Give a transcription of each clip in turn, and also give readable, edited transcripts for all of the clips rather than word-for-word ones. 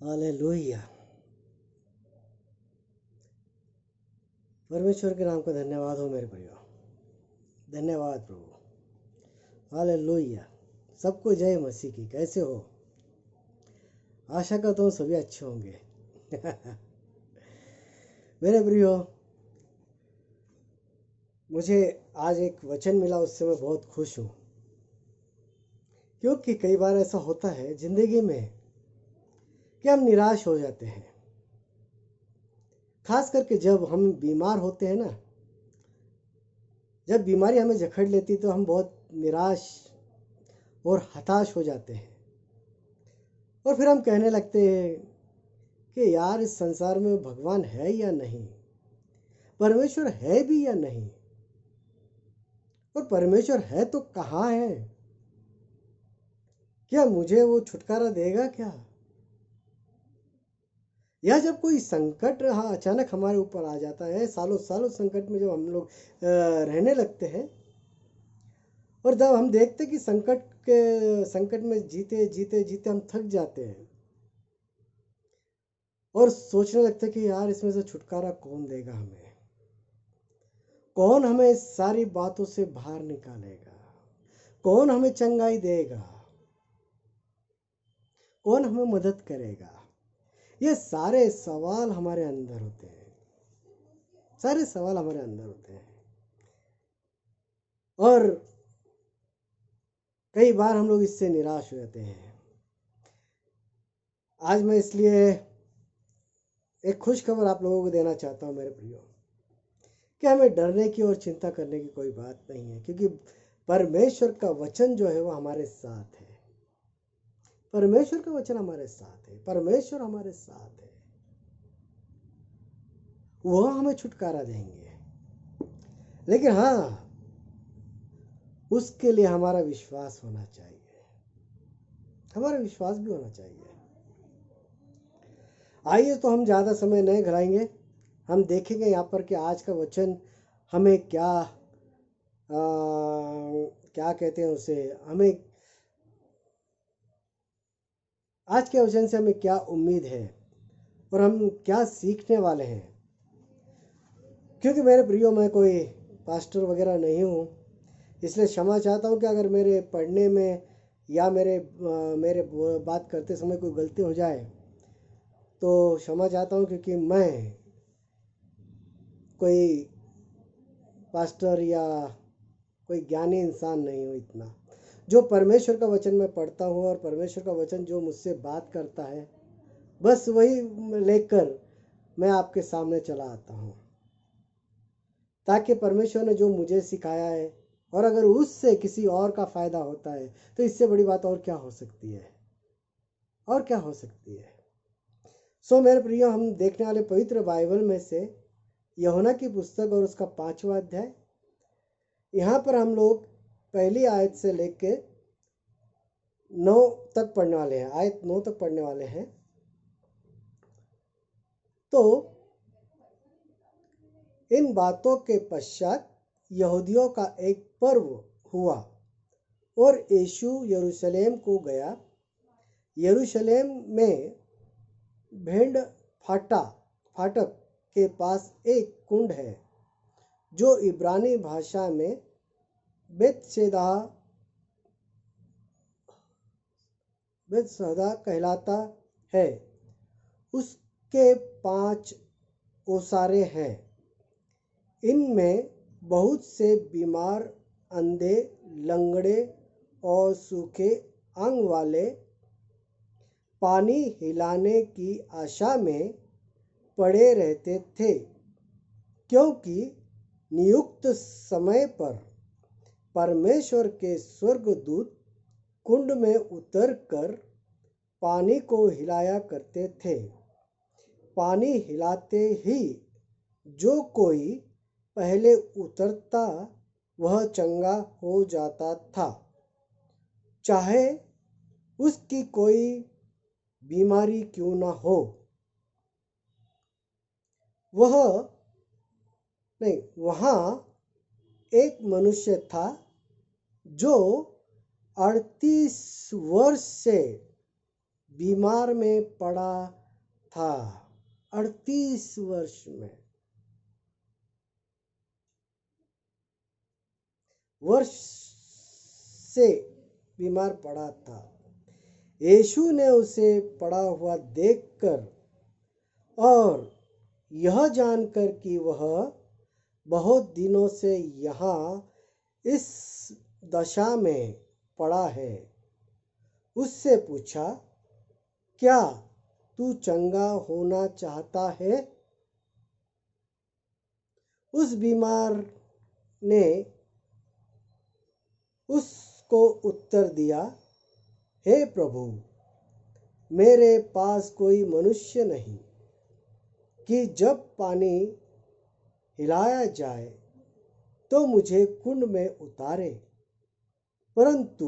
Hallelujah. परमेश्वर के नाम का धन्यवाद हो मेरे प्रियो। धन्यवाद प्रभु। हालेलुया। सबको जय मसीह की। कैसे हो? आशा करता हूँ सभी अच्छे होंगे। मेरे प्रियो, मुझे आज एक वचन मिला, उससे मैं बहुत खुश हूँ, क्योंकि कई बार ऐसा होता है जिंदगी में कि हम निराश हो जाते हैं। खास करके जब हम बीमार होते हैं ना, जब बीमारी हमें जकड़ लेती तो हम बहुत निराश और हताश हो जाते हैं, और फिर हम कहने लगते हैं कि यार इस संसार में भगवान है या नहीं, परमेश्वर है भी या नहीं, और परमेश्वर है तो कहाँ है, क्या मुझे वो छुटकारा देगा क्या? या जब कोई संकट अचानक हमारे ऊपर आ जाता है, सालों सालों संकट में जब हम लोग रहने लगते हैं, और जब हम देखते कि संकट में जीते जीते जीते हम थक जाते हैं और सोचने लगते कि यार इसमें से छुटकारा कौन देगा हमें, कौन हमें इस सारी बातों से बाहर निकालेगा, कौन हमें चंगाई देगा, कौन हमें मदद करेगा। ये सारे सवाल हमारे अंदर होते हैं, सारे सवाल हमारे अंदर होते हैं। और कई बार हम लोग इससे निराश हो जाते हैं। आज मैं इसलिए एक खुश खबर आप लोगों को देना चाहता हूँ मेरे प्रियो, कि हमें डरने की और चिंता करने की कोई बात नहीं है, क्योंकि परमेश्वर का वचन जो है वो हमारे साथ है। परमेश्वर का वचन हमारे साथ है, परमेश्वर हमारे साथ है, वह हमें छुटकारा देंगे। लेकिन हाँ, उसके लिए हमारा विश्वास होना चाहिए, हमारा विश्वास भी होना चाहिए। आइए तो हम ज़्यादा समय नहीं घलाएंगे, हम देखेंगे यहाँ पर कि आज का वचन हमें क्या कहते हैं उसे, हमें आज के वचन से हमें क्या उम्मीद है और हम क्या सीखने वाले हैं। क्योंकि मेरे प्रियो, मैं कोई पास्टर वगैरह नहीं हूँ, इसलिए क्षमा चाहता हूँ कि अगर मेरे पढ़ने में या मेरे बात करते समय कोई गलती हो जाए तो क्षमा चाहता हूँ, क्योंकि मैं कोई पास्टर या कोई ज्ञानी इंसान नहीं हूँ। इतना जो परमेश्वर का वचन मैं पढ़ता हूँ और परमेश्वर का वचन जो मुझसे बात करता है, बस वही लेकर मैं आपके सामने चला आता हूँ, ताकि परमेश्वर ने जो मुझे सिखाया है, और अगर उससे किसी और का फायदा होता है तो इससे बड़ी बात और क्या हो सकती है, और क्या हो सकती है। सो मेरे प्रियो, हम देखने वाले पवित्र बाइबल में से यूहन्ना की पुस्तक और उसका 5वां अध्याय, यहाँ पर हम लोग पहली आयत से लेके 9 तक पढ़ने वाले हैं, आयत 9 तक पढ़ने वाले हैं। तो इन बातों के पश्चात यहूदियों का एक पर्व हुआ और यीशु यरूशलेम को गया। यरूशलेम में भेड़ फाटक के पास एक कुंड है, जो इब्रानी भाषा में बेतसैदा कहलाता है। उसके 5 ओसारे हैं, इनमें बहुत से बीमार, अंधे, लंगड़े और सूखे अंग वाले पानी हिलाने की आशा में पड़े रहते थे, क्योंकि नियुक्त समय पर परमेश्वर के स्वर्गदूत कुंड में उतरकर पानी को हिलाया करते थे। पानी हिलाते ही जो कोई पहले उतरता वह चंगा हो जाता था, चाहे उसकी कोई बीमारी क्यों ना हो। वहाँ एक मनुष्य था जो 38 वर्ष से बीमार में पड़ा था 38 वर्ष में, वर्ष से बीमार पड़ा था। यीशु ने उसे पड़ा हुआ देखकर और यह जानकर कि वह बहुत दिनों से यहाँ इस दशा में पड़ा है, उससे पूछा, क्या तू चंगा होना चाहता है? उस बीमार ने उसको उत्तर दिया, हे प्रभु, मेरे पास कोई मनुष्य नहीं कि जब पानी हिलाया जाए तो मुझे कुंड में उतारे, परंतु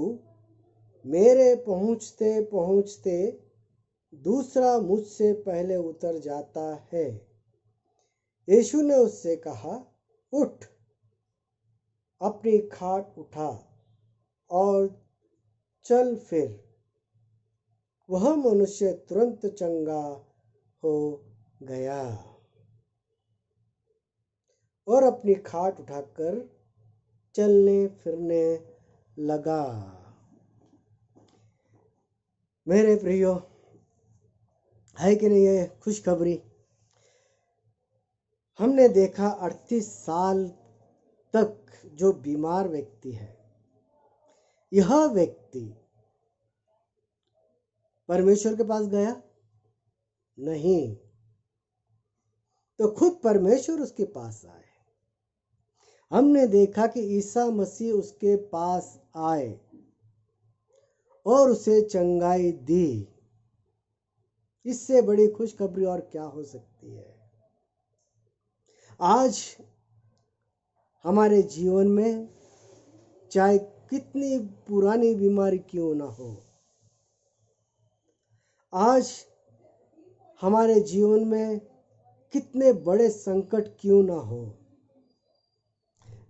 मेरे पहुँचते पहुँचते दूसरा मुझसे पहले उतर जाता है। यीशु ने उससे कहा, उठ, अपनी खाट उठा और चल फिर। वह मनुष्य तुरंत चंगा हो गया और अपनी खाट उठाकर चलने फिरने लगा। मेरे प्रियो, है कि नहीं ये खुशखबरी? हमने देखा 38 साल तक जो बीमार व्यक्ति है, यह व्यक्ति परमेश्वर के पास गया नहीं, तो खुद परमेश्वर उसके पास आए। हमने देखा कि ईसा मसीह उसके पास आए और उसे चंगाई दी। इससे बड़ी खुशखबरी और क्या हो सकती है? आज हमारे जीवन में चाहे कितनी पुरानी बीमारी क्यों ना हो, आज हमारे जीवन में कितने बड़े संकट क्यों ना हो,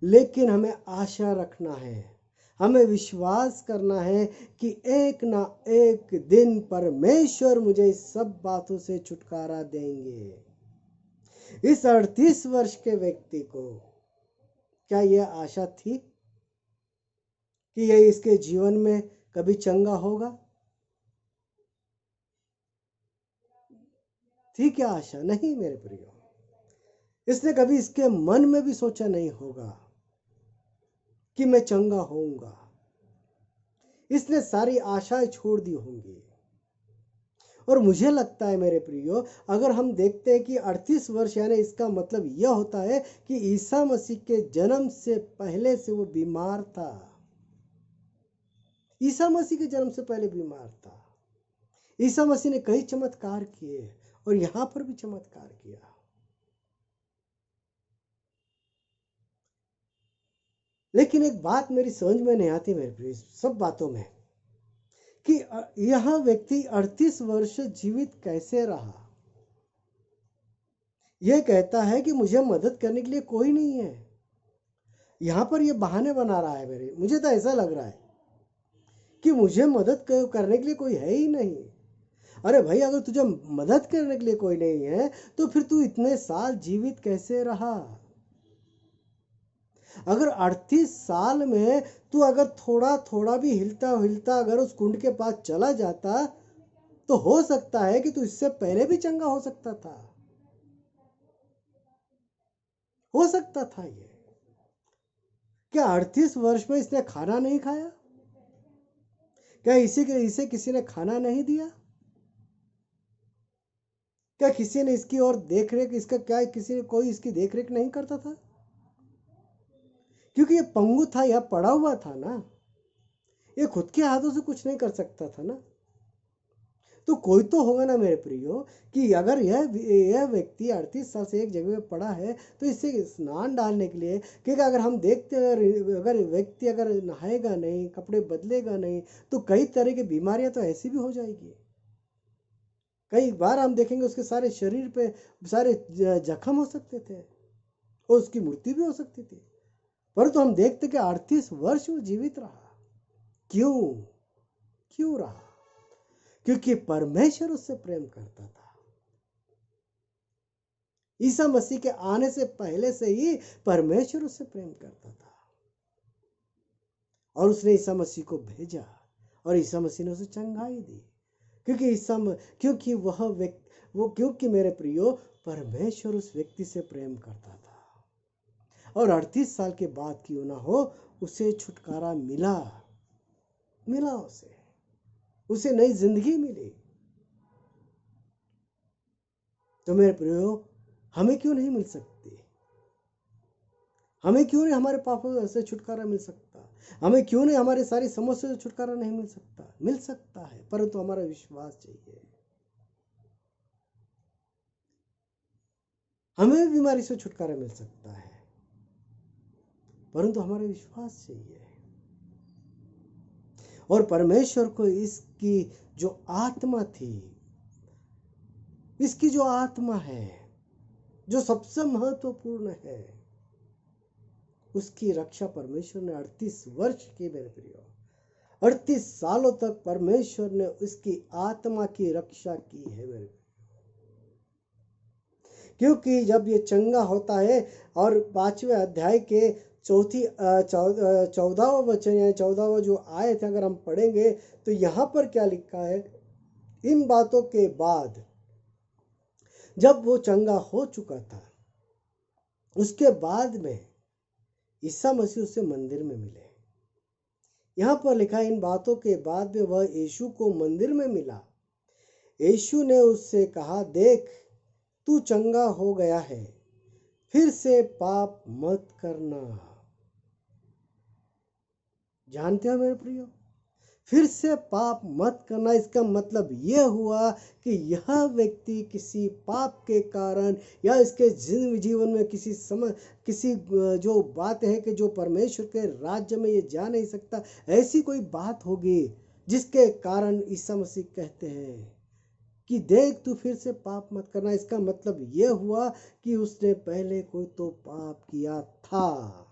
लेकिन हमें आशा रखना है, हमें विश्वास करना है कि एक ना एक दिन परमेश्वर मुझे इस सब बातों से छुटकारा देंगे। इस 38 वर्ष के व्यक्ति को क्या यह आशा थी कि यह इसके जीवन में कभी चंगा होगा? थी क्या आशा? नहीं मेरे प्रियो, इसने कभी इसके मन में भी सोचा नहीं होगा कि मैं चंगा होऊंगा। इसने सारी आशाएं छोड़ दी होंगी। और मुझे लगता है मेरे प्रियो, अगर हम देखते हैं कि 38 वर्ष यानी इसका मतलब यह होता है कि ईसा मसीह के जन्म से पहले से वो बीमार था। ईसा मसीह के जन्म से पहले बीमार था। ईसा मसीह ने कई चमत्कार किए और यहां पर भी चमत्कार किया। लेकिन एक बात मेरी समझ में नहीं आती मेरे प्रिय सब बातों में, कि यह व्यक्ति 38 वर्ष जीवित कैसे रहा। यह कहता है कि मुझे मदद करने के लिए कोई नहीं है। यहां पर यह बहाने बना रहा है। मुझे तो ऐसा लग रहा है कि मुझे मदद करने के लिए कोई है ही नहीं। अरे भाई, अगर तुझे मदद करने के लिए कोई नहीं है तो फिर तू इतने साल जीवित कैसे रहा? अगर 38 साल में तू अगर थोड़ा थोड़ा भी हिलता हिलता अगर उस कुंड के पास चला जाता तो हो सकता है कि तू इससे पहले भी चंगा हो सकता था। हो सकता था ये। क्या 38 वर्ष में इसने खाना नहीं खाया? क्या इसे किसी ने खाना नहीं दिया? क्या किसी ने इसकी और देखरेख इसका क्या किसी ने कोई इसकी देखरेख नहीं करता था? क्योंकि ये पंगु था, यह पड़ा हुआ था ना, ये खुद के हाथों से कुछ नहीं कर सकता था ना। तो कोई तो होगा ना मेरे प्रियो, कि अगर यह व्यक्ति 38 साल से एक जगह में पड़ा है तो इससे स्नान डालने के लिए, क्योंकि अगर हम देखते हैं अगर व्यक्ति अगर नहाएगा नहीं, कपड़े बदलेगा नहीं, तो कई तरह की बीमारियां तो ऐसी भी हो जाएगी। कई बार हम देखेंगे उसके सारे शरीर पे सारे जख्म हो सकते थे और उसकी मृत्यु भी हो सकती थी। परंतु हम देखते कि 38 वर्ष वो जीवित रहा। क्यों रहा? क्योंकि परमेश्वर उससे प्रेम करता था। ईसा मसीह के आने से पहले से ही परमेश्वर उससे प्रेम करता था और उसने ईसा मसीह को भेजा और ईसा मसीह ने उसे चंगाई दी। क्योंकि मेरे प्रियो परमेश्वर उस व्यक्ति से प्रेम करता था और 38 साल के बाद क्यों ना हो उसे छुटकारा मिला उसे नई जिंदगी मिली। तो मेरे प्रियो हमें क्यों नहीं मिल सकती? हमें क्यों नहीं हमारे पापों से छुटकारा मिल सकता? हमें क्यों नहीं हमारी सारी समस्या से छुटकारा नहीं मिल सकता? मिल सकता है, परंतु हमारा विश्वास चाहिए। हमें बीमारी से छुटकारा मिल सकता है, परंतु हमारा विश्वास चाहिए। और परमेश्वर को इसकी जो आत्मा थी, इसकी जो आत्मा है, जो सबसे महत्वपूर्ण है, उसकी रक्षा परमेश्वर ने 38 वर्ष की, मेरे प्रियो 38 सालों तक परमेश्वर ने उसकी आत्मा की रक्षा की है मेरे। क्योंकि जब ये चंगा होता है और 5वें अध्याय के 14वां वचन या 14वां जो आए थे अगर हम पढ़ेंगे तो यहाँ पर क्या लिखा है, इन बातों के बाद जब वो चंगा हो चुका था, उसके बाद में ईसा मसीह उससे मंदिर में मिले। यहाँ पर लिखा है इन बातों के बाद में वह यीशु को मंदिर में मिला। यीशु ने उससे कहा, देख तू चंगा हो गया है, फिर से पाप मत करना। जानते हो मेरे प्रियो, फिर से पाप मत करना, इसका मतलब यह हुआ कि यह व्यक्ति किसी पाप के कारण या इसके जीवन में किसी जो बात है कि जो परमेश्वर के राज्य में ये जा नहीं सकता, ऐसी कोई बात होगी जिसके कारण ईसा मसीह कहते हैं कि देख तू फिर से पाप मत करना। इसका मतलब यह हुआ कि उसने पहले कोई तो पाप किया था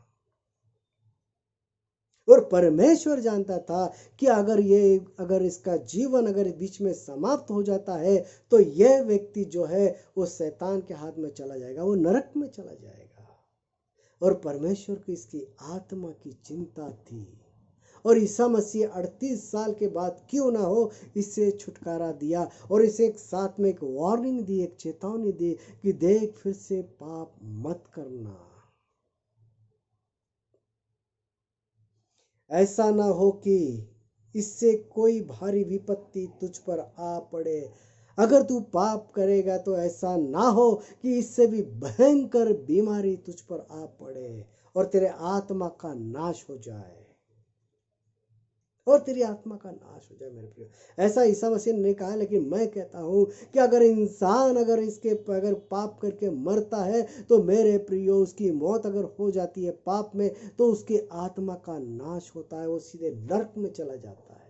और परमेश्वर जानता था कि अगर इसका जीवन अगर बीच में समाप्त हो जाता है तो यह व्यक्ति जो है वो शैतान के हाथ में चला जाएगा, वो नरक में चला जाएगा। और परमेश्वर को इसकी आत्मा की चिंता थी और ईसा मसीह 38 साल के बाद क्यों ना हो इससे छुटकारा दिया और इसे एक साथ में एक वार्निंग दी, एक चेतावनी दी कि देख फिर से पाप मत करना। ऐसा ना हो कि इससे कोई भारी विपत्ति तुझ पर आ पड़े। अगर तू पाप करेगा तो ऐसा ना हो कि इससे भी भयंकर बीमारी तुझ पर आ पड़े और तेरे आत्मा का नाश हो जाए मेरे प्रियो। ऐसा ईसा मसीह ने कहा, लेकिन मैं कहता हूं कि अगर इंसान अगर पाप करके मरता है तो मेरे प्रियो उसकी मौत अगर हो जाती है पाप में तो उसकी आत्मा का नाश होता है, वो सीधे नरक में चला जाता है।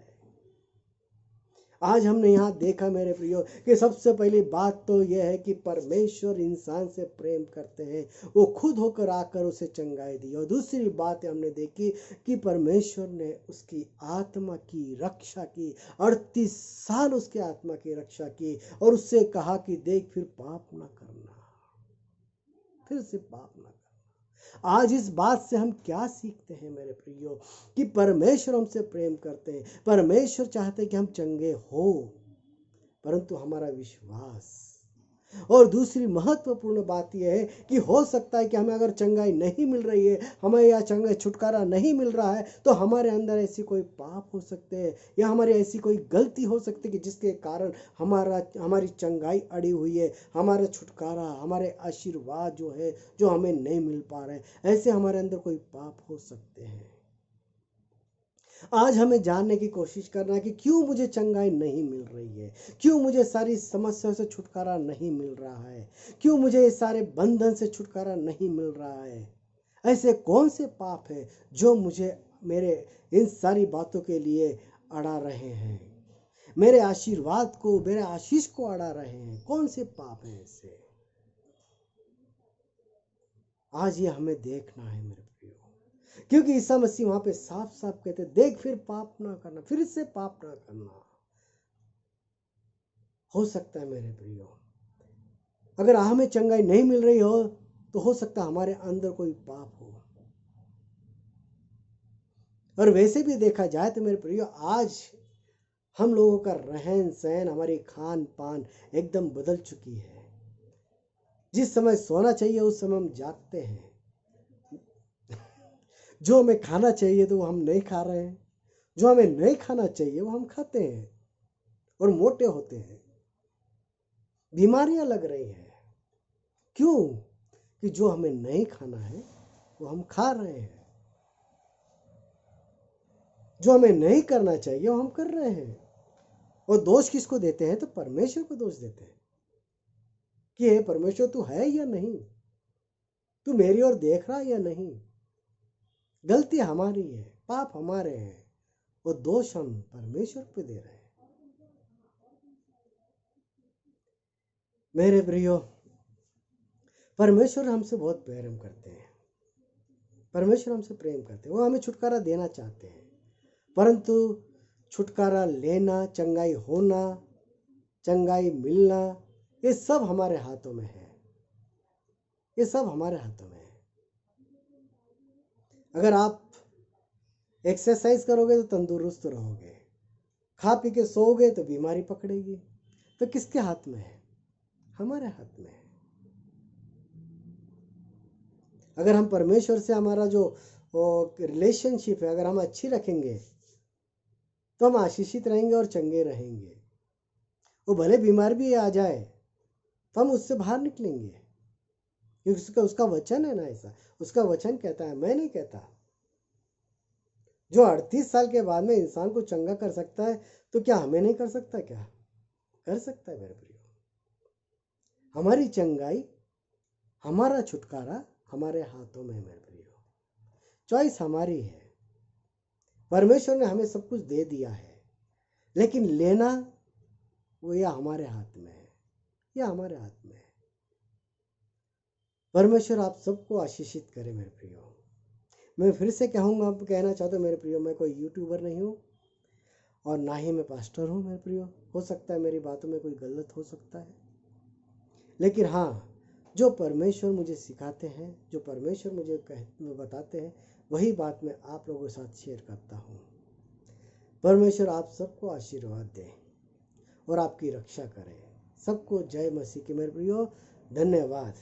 आज हमने यहाँ देखा मेरे प्रियो कि सबसे पहली बात तो यह है कि परमेश्वर इंसान से प्रेम करते हैं, वो खुद होकर आकर उसे चंगाई दी। और दूसरी बात हमने देखी कि परमेश्वर ने उसकी आत्मा की रक्षा की, 38 साल उसके आत्मा की रक्षा की और उससे कहा कि देख फिर पाप ना करना, फिर से पाप ना करना। आज इस बात से हम क्या सीखते हैं मेरे प्रियो कि परमेश्वर हमसे प्रेम करते हैं, परमेश्वर चाहते हैं कि हम चंगे हो, परंतु हमारा विश्वास। और दूसरी महत्वपूर्ण बात यह है कि हो सकता है कि हमें अगर चंगाई नहीं मिल रही है, हमें या चंगाई छुटकारा नहीं मिल रहा है तो हमारे अंदर ऐसी कोई पाप हो सकते हैं या हमारी ऐसी कोई गलती हो सकती है कि जिसके कारण हमारी चंगाई अड़ी हुई है, हमारा छुटकारा, हमारे आशीर्वाद जो है जो हमें नहीं मिल पा रहे, ऐसे हमारे अंदर कोई पाप हो सकते हैं। आज हमें जानने की कोशिश करना कि क्यों मुझे चंगाई नहीं मिल रही है, क्यों मुझे सारी समस्याओं से छुटकारा नहीं मिल रहा है, क्यों मुझे इस सारे बंधन से छुटकारा नहीं मिल रहा है। ऐसे कौन से पाप है जो मुझे मेरे इन सारी बातों के लिए अड़ा रहे हैं, मेरे आशीर्वाद को, मेरे आशीष को अड़ा रहे हैं? कौन से पाप हैं ऐसे? आज ये हमें देखना है मेरे प्रियो, क्योंकि ईसा मसीह वहां पे साफ साफ कहते देख फिर पाप ना करना, फिर से पाप ना करना। हो सकता है मेरे प्रियो, अगर हमें चंगाई नहीं मिल रही हो तो हो सकता है हमारे अंदर कोई पाप हो। और वैसे भी देखा जाए तो मेरे प्रियो, आज हम लोगों का रहन सहन, हमारी खान पान एकदम बदल चुकी है। जिस समय सोना चाहिए उस समय हम जागते हैं, जो हमें खाना चाहिए तो वो हम नहीं खा रहे हैं, जो हमें नहीं खाना चाहिए वो हम खाते हैं और मोटे होते हैं, बीमारियां लग रही हैं। क्यों? कि जो हमें नहीं खाना है वो हम खा रहे हैं, जो हमें नहीं करना चाहिए वो हम कर रहे हैं। और दोष किसको देते हैं? तो परमेश्वर को दोष देते हैं कि हे परमेश्वर, तू है या नहीं, तू मेरी ओर देख रहा या नहीं। गलती हमारी है, पाप हमारे हैं, वो दोष हम परमेश्वर पे दे रहे हैं। मेरे प्रियो, परमेश्वर हमसे बहुत प्रेम करते हैं, परमेश्वर हमसे प्रेम करते हैं, वो हमें छुटकारा देना चाहते हैं। परंतु छुटकारा लेना, चंगाई होना, चंगाई मिलना, ये सब हमारे हाथों में है, ये सब हमारे हाथों में है। अगर आप एक्सरसाइज करोगे तो तंदुरुस्त रहोगे, खा पी के सोओगे तो बीमारी पकड़ेगी। तो किसके हाथ में है? हमारे हाथ में है। अगर हम परमेश्वर से हमारा जो रिलेशनशिप है अगर हम अच्छी रखेंगे तो हम आशीषित रहेंगे और चंगे रहेंगे। वो भले बीमार भी आ जाए तो हम उससे बाहर निकलेंगे, क्योंकि उसका वचन है ना ऐसा। उसका वचन कहता है, मैं नहीं कहता। जो 38 साल के बाद में इंसान को चंगा कर सकता है तो क्या हमें नहीं कर सकता? क्या कर सकता है मेरे प्रियो। हमारी चंगाई, हमारा छुटकारा हमारे हाथों में है मेरे प्रियो। चॉइस हमारी है। परमेश्वर ने हमें सब कुछ दे दिया है, लेकिन लेना वो या हमारे हाथ में है, या हमारे हाथ में है। परमेश्वर आप सबको आशीषित करे मेरे प्रियो। मैं फिर से कहना चाहता हूँ मेरे प्रियो, मैं कोई यूट्यूबर नहीं हूँ और ना ही मैं पास्टर हूँ मेरे प्रियो। हो सकता है मेरी बातों में कोई गलत हो सकता है, लेकिन हाँ, जो परमेश्वर मुझे सिखाते हैं, जो परमेश्वर मुझे बताते हैं, वही बात मैं आप लोगों के साथ शेयर करता हूँ। परमेश्वर आप सबको आशीर्वाद दे और आपकी रक्षा करे। सबको जय मसीह की मेरे प्रियो। धन्यवाद।